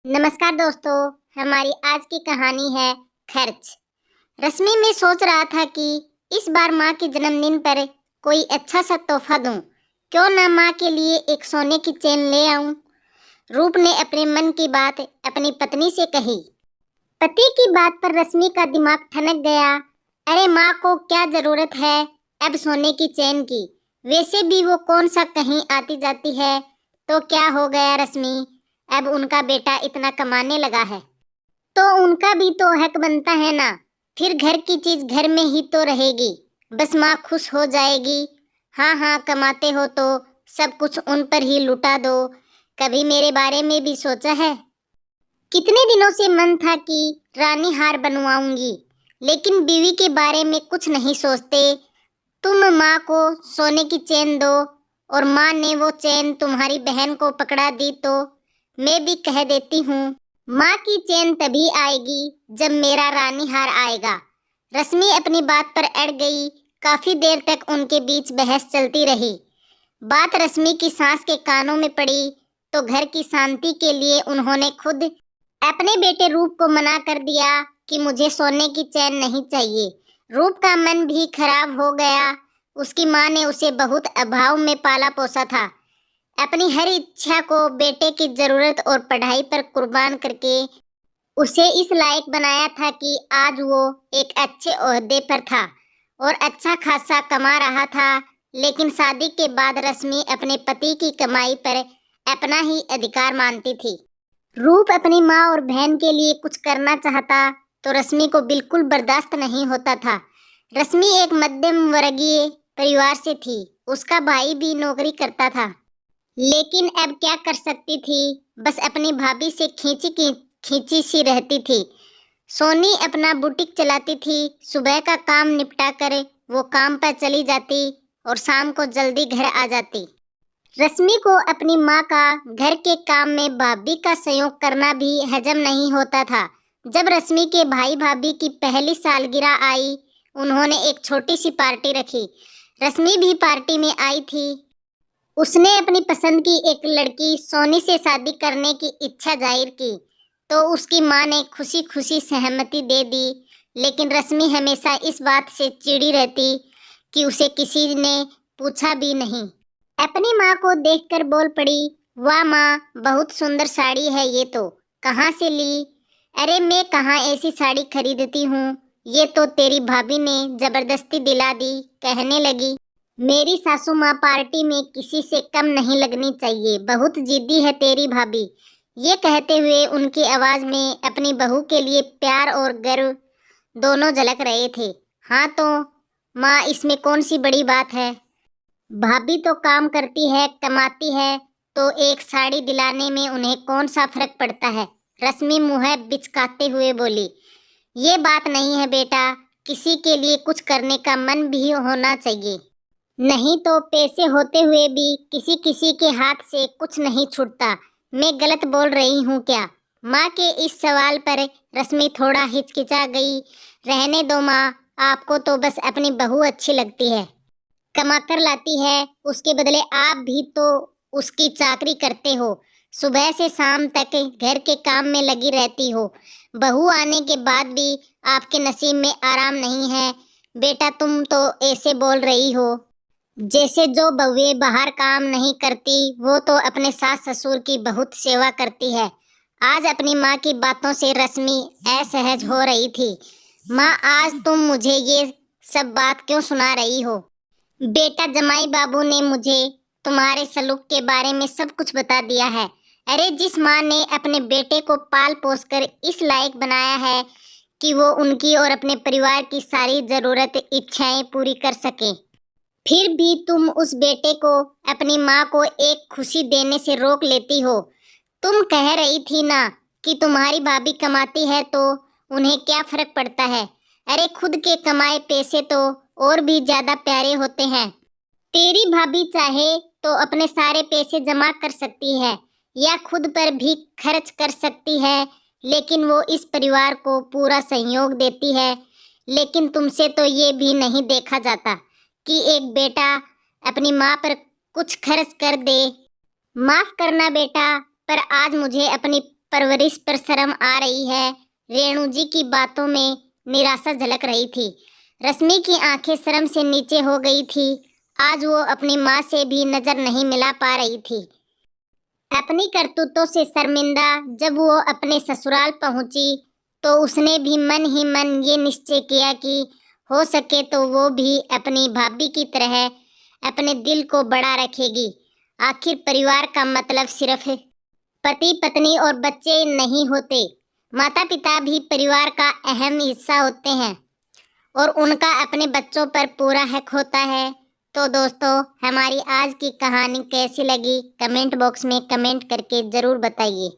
नमस्कार दोस्तों, हमारी आज की कहानी है खर्च। रश्मि में सोच रहा था कि इस बार माँ के जन्मदिन पर कोई अच्छा सा तोहफा दूं। क्यों ना माँ के लिए एक सोने की चेन ले आऊं। रूप ने अपने मन की बात अपनी पत्नी से कही। पति की बात पर रश्मि का दिमाग ठनक गया। अरे माँ को क्या जरूरत है अब सोने की चेन की। वैसे भी वो कौन सा कहीं आती जाती है, तो क्या हो गया रश्मि, अब उनका बेटा इतना कमाने लगा है तो उनका भी तो हक बनता है ना। फिर घर की चीज घर में ही तो रहेगी, बस माँ खुश हो जाएगी। हाँ हाँ, कमाते हो तो सब कुछ उन पर ही लुटा दो। कभी मेरे बारे में भी सोचा है? कितने दिनों से मन था कि रानी हार बनवाऊंगी, लेकिन बीवी के बारे में कुछ नहीं सोचते। तुम माँ को सोने की चेन दो और माँ ने वो चेन तुम्हारी बहन को पकड़ा दी तो मैं भी कह देती हूँ माँ की चेन तभी आएगी जब मेरा रानी हार आएगा। रश्मि अपनी बात पर अड़ गई। काफी देर तक उनके बीच बहस चलती रही। बात रश्मि की सास के कानों में पड़ी तो घर की शांति के लिए उन्होंने खुद अपने बेटे रूप को मना कर दिया कि मुझे सोने की चैन नहीं चाहिए। रूप का मन भी खराब हो गया। उसकी माँ ने उसे बहुत अभाव में पाला पोसा था। अपनी हर इच्छा को बेटे की जरूरत और पढ़ाई पर कुर्बान करके उसे इस लायक बनाया था कि आज वो एक अच्छे ओहदे पर था और अच्छा खासा कमा रहा था। लेकिन शादी के बाद रश्मि अपने पति की कमाई पर अपना ही अधिकार मानती थी। रूप अपनी माँ और बहन के लिए कुछ करना चाहता तो रश्मि को बिल्कुल बर्दाश्त नहीं होता था। रश्मि एक मध्यम वर्गीय परिवार से थी। उसका भाई भी नौकरी करता था, लेकिन अब क्या कर सकती थी, बस अपनी भाभी से खींची सी रहती थी। सोनी अपना बुटीक चलाती थी। सुबह का काम निपटा कर वो काम पर चली जाती और शाम को जल्दी घर आ जाती। रश्मि को अपनी माँ का घर के काम में भाभी का सहयोग करना भी हजम नहीं होता था। जब रश्मि के भाई भाभी की पहली सालगिरह आई, उन्होंने एक छोटी सी पार्टी रखी। रश्मि भी पार्टी में आई थी। उसने अपनी पसंद की एक लड़की सोनी से शादी करने की इच्छा जाहिर की तो उसकी माँ ने खुशी खुशी सहमति दे दी। लेकिन रश्मि हमेशा इस बात से चिढ़ी रहती कि उसे किसी ने पूछा भी नहीं। अपनी माँ को देखकर बोल पड़ी, वाह माँ, बहुत सुंदर साड़ी है ये तो, कहाँ से ली? अरे मैं कहाँ ऐसी साड़ी खरीदती हूँ, ये तो तेरी भाभी ने जबरदस्ती दिला दी। कहने लगी, मेरी सासू माँ पार्टी में किसी से कम नहीं लगनी चाहिए, बहुत जिद्दी है तेरी भाभी। ये कहते हुए उनकी आवाज में अपनी बहू के लिए प्यार और गर्व दोनों झलक रहे थे। हाँ तो माँ, इसमें कौन सी बड़ी बात है? भाभी तो काम करती है, कमाती है, तो एक साड़ी दिलाने में उन्हें कौन सा फर्क पड़ता है? रश्मि मुँह बिचकाते हुए बोली, ये बात नहीं है बेटा, किसी के लिए कुछ करने का मन भी होना चाहिए, नहीं तो पैसे होते हुए भी किसी किसी के हाथ से कुछ नहीं छूटता। मैं गलत बोल रही हूँ क्या? माँ के इस सवाल पर रश्मि थोड़ा हिचकिचा गई। रहने दो माँ, आपको तो बस अपनी बहू अच्छी लगती है, कमा कर लाती है, उसके बदले आप भी तो उसकी चाकरी करते हो, सुबह से शाम तक घर के काम में लगी रहती हो। बहू आने के बाद भी आपके नसीब में आराम नहीं है। बेटा तुम तो ऐसे बोल रही हो जैसे जो बहुएं बाहर काम नहीं करती वो तो अपने सास ससुर की बहुत सेवा करती है। आज अपनी माँ की बातों से रश्मि असहज हो रही थी। माँ, आज तुम मुझे ये सब बात क्यों सुना रही हो? बेटा, जमाई बाबू ने मुझे तुम्हारे सलूक के बारे में सब कुछ बता दिया है। अरे जिस माँ ने अपने बेटे को पाल पोस कर इस लायक बनाया है कि वो उनकी और अपने परिवार की सारी जरूरत इच्छाएं पूरी कर सके, फिर भी तुम उस बेटे को अपनी माँ को एक खुशी देने से रोक लेती हो। तुम कह रही थी ना कि तुम्हारी भाभी कमाती है तो उन्हें क्या फर्क पड़ता है। अरे खुद के कमाए पैसे तो और भी ज्यादा प्यारे होते हैं। तेरी भाभी चाहे तो अपने सारे पैसे जमा कर सकती है या खुद पर भी खर्च कर सकती है, लेकिन वो इस परिवार को पूरा सहयोग देती है। लेकिन तुमसे तो ये भी नहीं देखा जाता कि एक बेटा अपनी माँ पर कुछ खर्च कर दे। माफ करना बेटा, पर आज मुझे अपनी परवरिश पर शर्म आ रही है। रेणु जी की बातों में निराशा झलक रही थी। रश्मि की आंखें शर्म से नीचे हो गई थी। आज वो अपनी माँ से भी नजर नहीं मिला पा रही थी। अपनी करतूतों से शर्मिंदा जब वो अपने ससुराल पहुंची तो उसने भी मन ही मन ये निश्चय किया कि हो सके तो वो भी अपनी भाभी की तरह अपने दिल को बड़ा रखेगी। आखिर परिवार का मतलब सिर्फ पति पत्नी और बच्चे नहीं होते, माता पिता भी परिवार का अहम हिस्सा होते हैं और उनका अपने बच्चों पर पूरा हक होता है। तो दोस्तों, हमारी आज की कहानी कैसी लगी कमेंट बॉक्स में कमेंट करके ज़रूर बताइए।